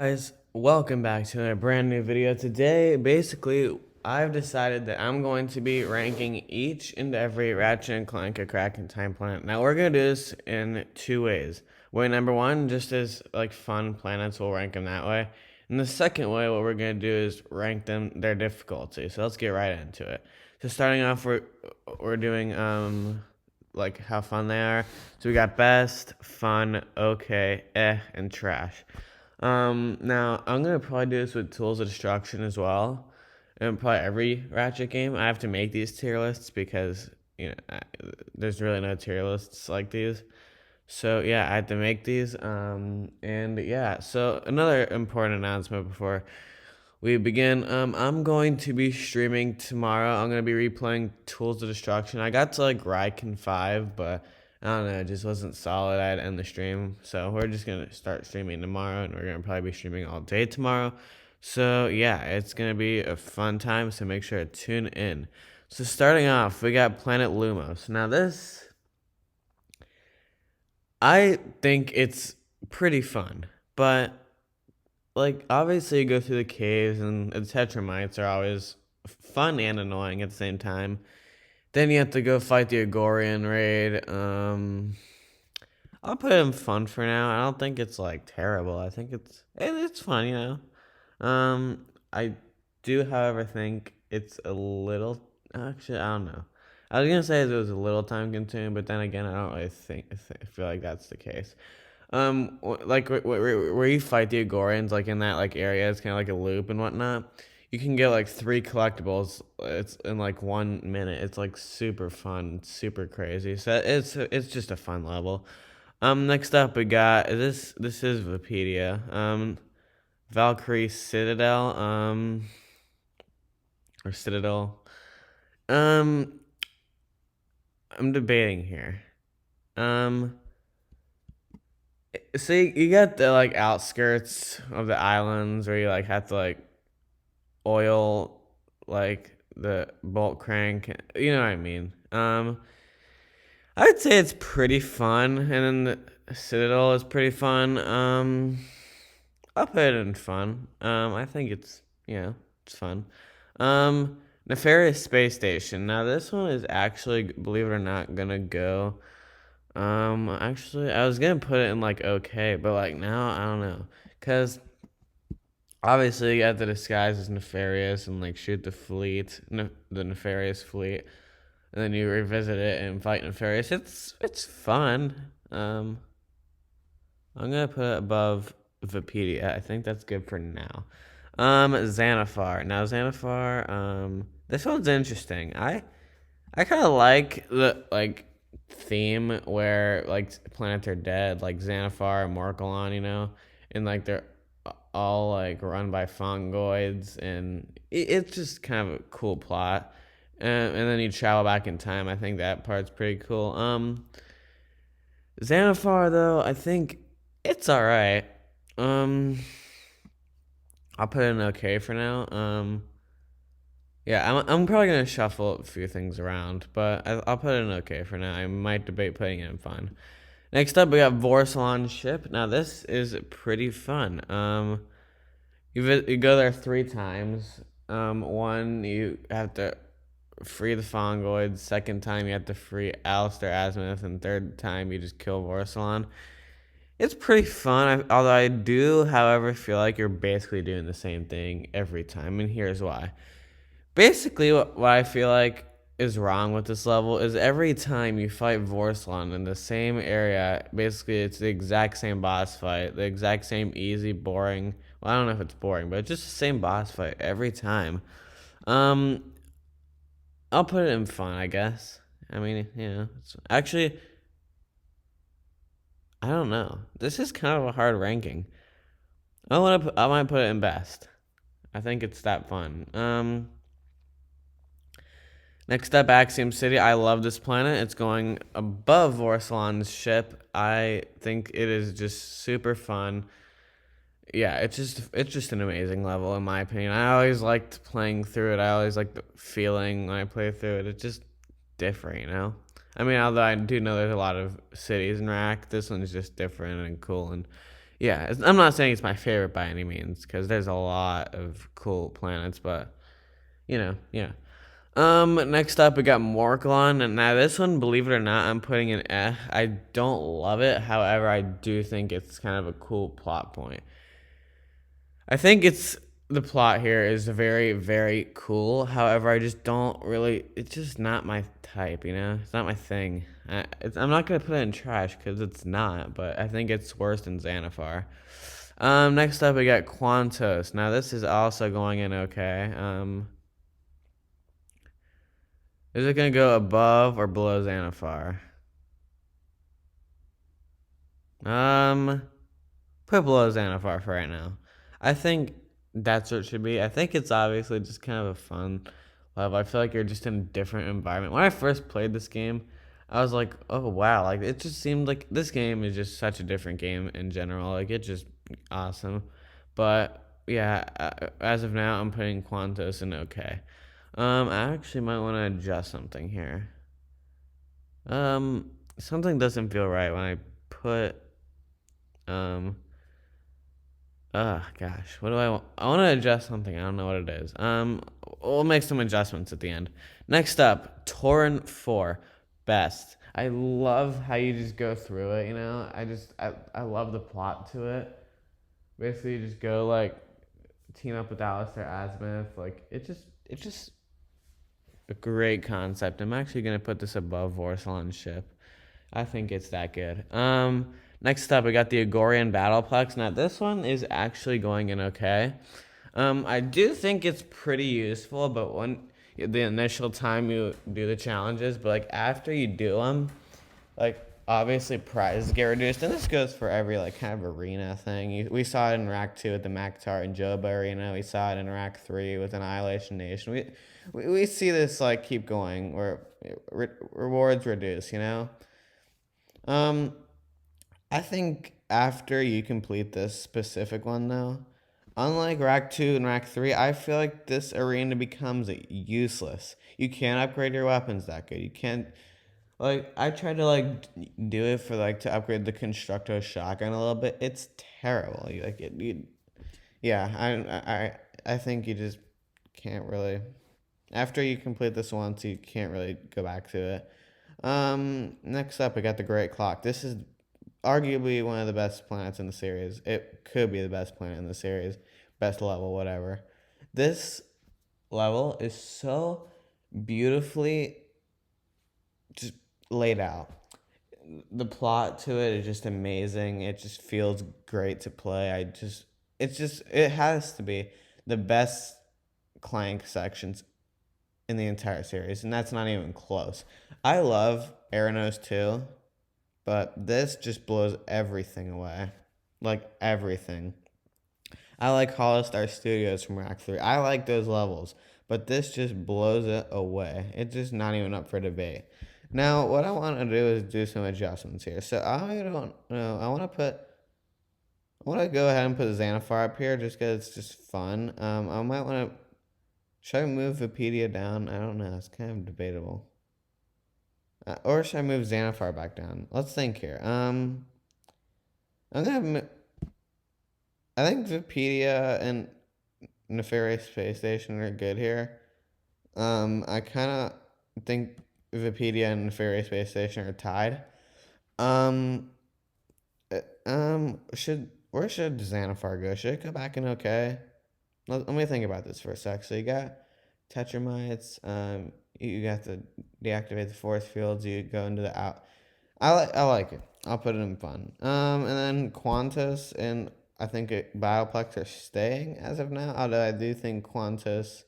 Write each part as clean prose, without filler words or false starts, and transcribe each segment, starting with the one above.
Guys, welcome back to a brand new video. Today, basically, I've decided that I'm going to be ranking each and every Ratchet and Clank a Kraken Time planet. Now, we're going to do this in two ways. Way number one, just as like fun planets, we'll rank them that way. And the second way, what we're going to do is rank them their difficulty. So let's get right into it. So starting off, we're doing like how fun they are. So we got best, fun, okay, and trash. Now I'm gonna probably do this with Tools of Destruction as well, and probably every Ratchet game. I have to make these tier lists because there's really no tier lists like these. So yeah, I had to make these. And yeah, so another important announcement before we begin. I'm going to be streaming tomorrow. I'm gonna be replaying Tools of Destruction. I got to like Ryken 5, but I don't know, it just wasn't solid. I'd end the stream. So we're just gonna start streaming tomorrow, and we're gonna probably be streaming all day tomorrow. So yeah, it's gonna be a fun time, so make sure to tune in. So starting off, we got Planet Lumos. Now this, I think it's pretty fun, but like obviously you go through the caves and the Tetramites are always fun and annoying at the same time. Then you have to go fight the Agorian raid. I'll put it in fun for now. I don't think it's like terrible. I think it's fun, you know. I do, however, think it's a little. Actually, I don't know. I was gonna say it was a little time consuming, but then again, I don't really feel like that's the case. Like where you fight the Agorians, like in that like area, it's kind of like a loop and whatnot. You can get like 3 collectibles. It's in like 1 minute. It's like super fun, super crazy. So it's just a fun level. Next up we got this. This is Wikipedia. Valkyrie Citadel. Or Citadel. Um, I'm debating here. Um, so you got the like outskirts of the islands where you like have to like oil like the bolt crank. You know what I mean? I'd say it's pretty fun, and then the Citadel is pretty fun. I'll put it in fun. I think it's fun. Nefarious Space Station. Now this one is actually, believe it or not, gonna go. Actually, I was gonna put it in like okay, but like now I don't know, cause obviously you have to disguise as nefarious and like shoot the fleet, the nefarious fleet, and then you revisit it and fight nefarious. It's fun. I'm gonna put it above Wikipedia. I think that's good for now. Xanathar. Now Xanathar. This one's interesting. I kind of like the like theme where like planets are dead, like Xanathar and Morkalon, and like they're all like run by fungoids, and it's just kind of a cool plot. And then you travel back in time. I think that part's pretty cool. Xanathar though, I think it's all right. Um, I'll put it in okay for now. Yeah, I'm probably gonna shuffle a few things around, but I'll put it in okay for now. I might debate putting it in fun. Next up, we got Vorsalon's ship. Now this is pretty fun. You go there 3 times. One you have to free the Fongoids. Second time you have to free Alistair Azimuth, and third time you just kill Vorsalon. It's pretty fun. Although I do, however, feel like you're basically doing the same thing every time, and here's why. Basically, what I feel like is wrong with this level is every time you fight Vorslon in the same area, basically it's the exact same boss fight, the exact same easy, boring. Well, I don't know if it's boring, but it's just the same boss fight every time. Um, I'll put it in fun, I guess. I mean, actually, I don't know. This is kind of a hard ranking. I might put it in best. I think it's that fun. Next up, Axiom City. I love this planet. It's going above Vorsalon's ship. I think it is just super fun. Yeah, it's just an amazing level in my opinion. I always liked playing through it. I always liked the feeling when I play through it. It's just different. I mean, although I do know there's a lot of cities in Rack, this one's just different and cool, and yeah, I'm not saying it's my favorite by any means, because there's a lot of cool planets, but yeah. Next up we got Morklon, and now this one, believe it or not, I'm putting an eh. I don't love it, however, I do think it's kind of a cool plot point. I think the plot here is very, very cool. However, I just don't really. It's just not my type, you know. It's not my thing. I'm not gonna put it in trash because it's not. But I think it's worse than Xanathar. Next up we got Quantos. Now this is also going in okay. Is it gonna go above or below Xanathar? Um, Put below Xanathar for right now. I think that's what it should be. I think it's obviously just kind of a fun level. I feel like you're just in a different environment. When I first played this game, I was like, oh wow, like it just seemed like this game is just such a different game in general. Like it's just awesome. But yeah, as of now, I'm putting Quantos in okay. I actually might want to adjust something here. Something doesn't feel right when I put um gosh, what do I want? I want to adjust something. I don't know what it is. We'll make some adjustments at the end. Next up, Torrent 4, best. I love how you just go through it. I love the plot to it. Basically, you just go like team up with Alistair Azimuth. Like it's just a great concept. I'm actually gonna put this above Vorsalon's ship. I think it's that good. Next up, we got the Agorian Battleplex. Now, this one is actually going in okay. I do think it's pretty useful, but when the initial time you do the challenges, but like after you do them, like obviously prizes get reduced, and this goes for every like kind of arena thing. We saw it in Rack 2 with the Maktar and Joba arena. We saw it in Rack 3 with Annihilation Nation. We see this like keep going where rewards reduce. Um, I think after you complete this specific one, though, unlike Rack 2 and Rack 3, I feel like this arena becomes useless. You can't upgrade your weapons that good. You can't. Like, I tried to, like, do it for, like, to upgrade the Constructo shotgun a little bit. It's terrible. Yeah, I think you just can't really. After you complete this once, you can't really go back to it. Next up, we got the Great Clock. This is arguably one of the best planets in the series. It could be the best planet in the series, best level, whatever. This level is so beautifully just laid out. The plot to it is just amazing. It just feels great to play. It has to be the best Clank sections in the entire series, and that's not even close. I love Aranos too, but this just blows everything away. Like everything. I like Hollistar Studios from Rack 3. I like those levels, but this just blows it away. It's just not even up for debate. Now, what I want to do is do some adjustments here. So I don't know. I want to go ahead and put Xanathar up here just because it's just fun. I might want to. Should I move Vipedia down? I don't know. It's kind of debatable. Or should I move Xanathar back down? Let's think here. I'm gonna. I think Vipedia and Nefarious Space Station are good here. I kind of think Vipedia and Nefarious Space Station are tied. Um, where should Xanathar go? Should it go back in okay? Let me think about this for a sec. So you got Tetramites. You got to deactivate the force fields. You go into the out. I like it. I'll put it in fun. And then Quantos and I think Bioplex are staying as of now. Although I do think Quantos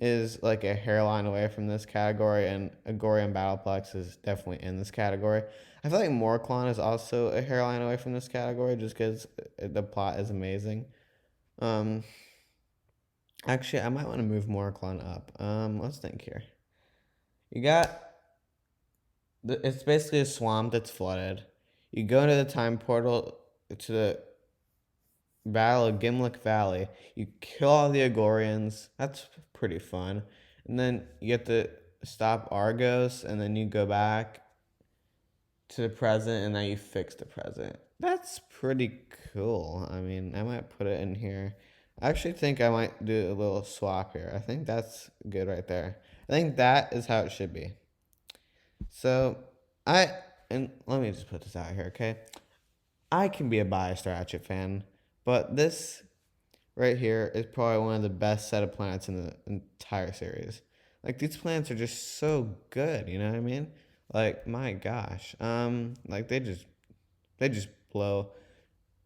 is like a hairline away from this category, and Agorian Battleplex is definitely in this category. I feel like Morklon is also a hairline away from this category just because the plot is amazing. Actually, I might want to move Morklon up. Let's think here. You got it's basically a swamp that's flooded. You go into the time portal to the Battle of Gimlick Valley. You kill all the Agorians. That's pretty fun. And then you get to stop Argos, and then you go back to the present, and then you fix the present. That's pretty cool. I mean, I might put it in here. I actually think I might do a little swap here. I think that's good right there. I think that is how it should be. So, and let me just put this out here, okay? I can be a biased Ratchet fan, but this right here is probably one of the best set of planets in the entire series. Like these planets are just so good, you know what I mean? Like my gosh, like they just blow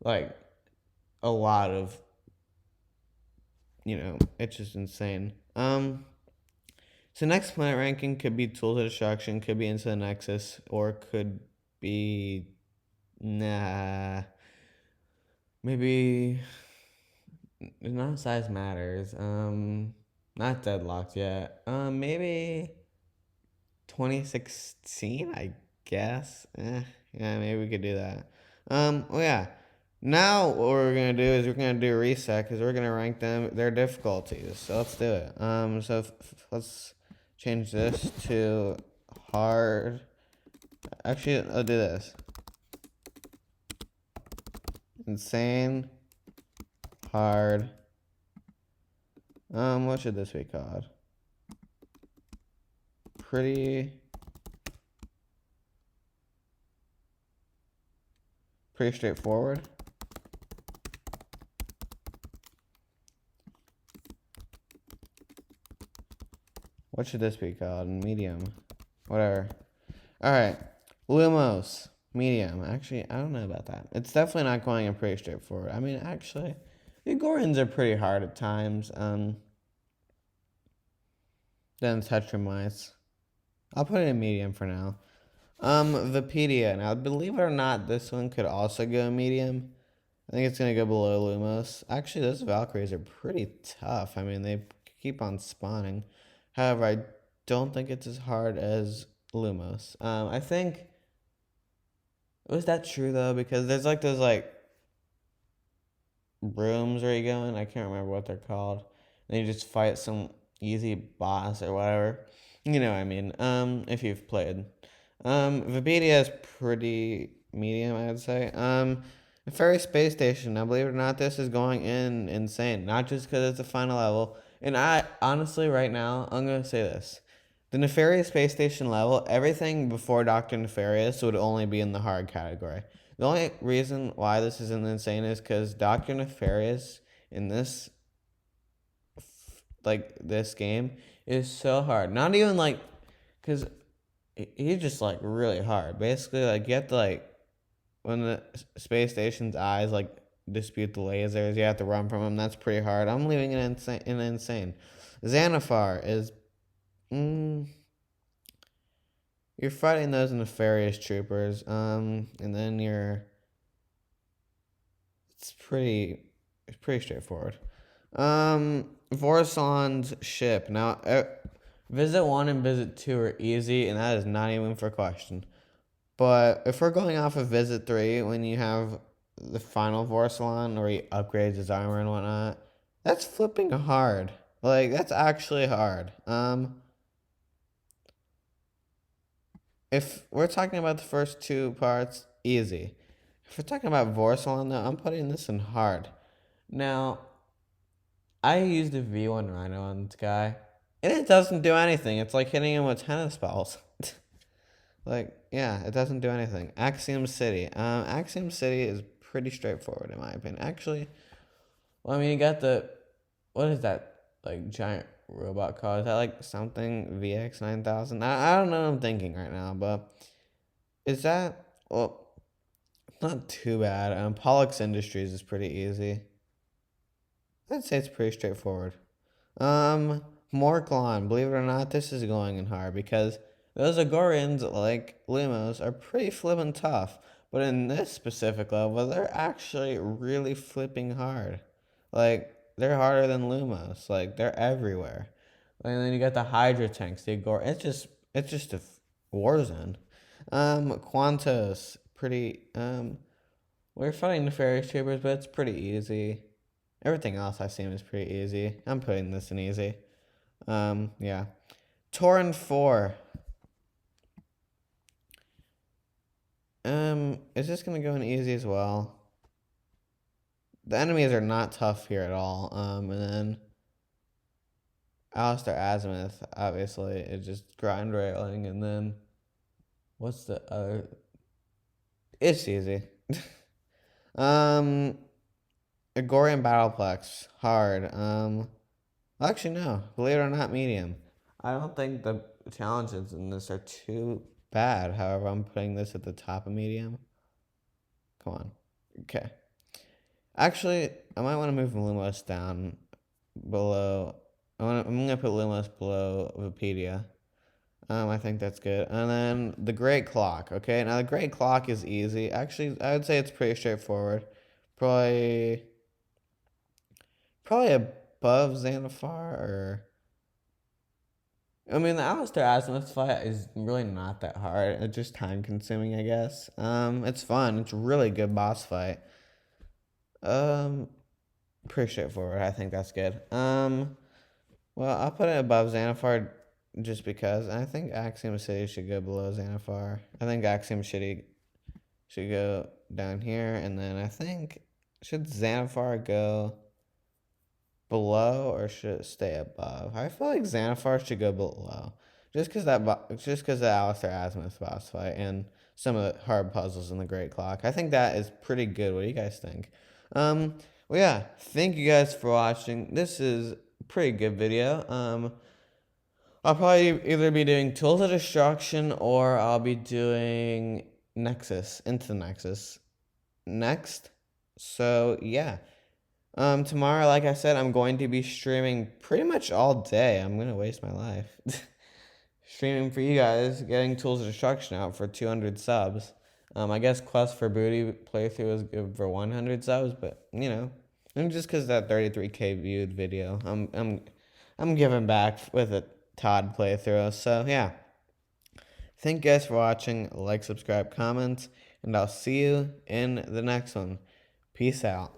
like a lot of, it's just insane. So next planet ranking could be Tools of Destruction, could be Into the Nexus, or could be maybe not size matters. Not deadlocked yet. Maybe 2016, I guess. Yeah, maybe we could do that. Well, yeah. Now what we're gonna do is we're gonna do a reset because we're gonna rank their difficulties. So let's do it. Let's change this to hard. Actually, I'll do this. Insane, hard. What should this be called? Pretty straightforward. What should this be called? Medium. Whatever. Alright. Lumos. Medium. Actually, I don't know about that. It's definitely not going in pretty straightforward. I mean, actually, the Gorons are pretty hard at times. Then Tetrum Mice. I'll put it in medium for now. Vipedia. Now, believe it or not, this one could also go medium. I think it's going to go below Lumos. Actually, those Valkyries are pretty tough. I mean, they keep on spawning. However, I don't think it's as hard as Lumos. I think... Was that true, though? Because there's, like, those, like, rooms where you go in. I can't remember what they're called. And you just fight some easy boss or whatever. You know what I mean. If you've played. Vipedia is pretty medium, I would say. The Ferry Space Station. Now, believe it or not, this is going in insane. Not just because it's the final level. And I, honestly, right now, I'm going to say this. The Nefarious Space Station level, everything before Dr. Nefarious would only be in the hard category. The only reason why this isn't insane is because Dr. Nefarious in this, this game is so hard. Not even, because he's just, really hard. Basically, you have to, when the space station's eyes, dispute the lasers, you have to run from them. That's pretty hard. I'm leaving it insane. Xanathar is... you're fighting those nefarious troopers, and then it's pretty straightforward. Vorson's ship. Now, Visit 1 and Visit 2 are easy, and that is not even for question. But if we're going off of Visit 3, when you have the final Vorsalon, where he upgrades his armor and whatnot, that's flipping hard. That's actually hard. If we're talking about the first two parts, easy. If we're talking about Vorsalon, though, I'm putting this in hard. Now, I used a V1 Rhino on this guy, and it doesn't do anything. It's like hitting him with tennis balls. Yeah, it doesn't do anything. Axiom City. Axiom City is pretty straightforward, in my opinion. Actually, well, I mean, you got what is that, giant robot called? Is that, something VX9000? I don't know what I'm thinking right now, but is that, well, it's not too bad. Pollux Industries is pretty easy. I'd say it's pretty straightforward. Morklon, believe it or not, this is going in hard, because those Agorians, like Lumos, are pretty flippin' tough. But in this specific level, they're actually really flipping hard. They're harder than Lumos. They're everywhere. And then you got the Hydra tanks, the Agor. It's just a war zone. Quantos, pretty, we're fighting Nefarious Troopers, but it's pretty easy. Everything else I've seen is pretty easy. I'm putting this in easy. Yeah. Tauren 4. It's just gonna go in easy as well. The enemies are not tough here at all. And then Alistair Azimuth, obviously, is just grind railing, and then what's the other? It's easy. um, Agorian Battleplex, hard. Actually no, believe it or not, medium. I don't think the challenges in this are too bad. However, I'm putting this at the top of medium. Come on. Okay. Actually, I might want to move Lumos down below. I'm gonna put Lumos below Wikipedia. I think that's good. And then the Great Clock. Okay, now the Great Clock is easy. Actually, I would say it's pretty straightforward. Probably, probably above Xanathar, or I mean, the Alistair Azimuth fight is really not that hard. It's just time consuming, I guess. It's fun. It's a really good boss fight. Um, Pretty straightforward. I think that's good. Well, I'll put it above Xanathar just because. I think Axiom City should go below Xanathar. I think Axiom City should go down here, and then I think should Xanathar go below or should it stay above? I feel like Xanathar should go below, just because the Alistair Azimuth boss fight and some of the hard puzzles in the Great Clock. I think that is pretty good. What do you guys think? Well, yeah, thank you guys for watching. This is a pretty good video. I'll probably either be doing Tools of Destruction or I'll be doing Nexus, Into the Nexus next. So yeah. Tomorrow, like I said, I'm going to be streaming pretty much all day. I'm gonna waste my life streaming for you guys, getting Tools of Destruction out for 200 subs. I guess Quest for Booty playthrough is good for 100 subs, but you know, and just because that 33K viewed video, I'm giving back with a Todd playthrough. So yeah, thank you guys for watching. Like, subscribe, comment, and I'll see you in the next one. Peace out.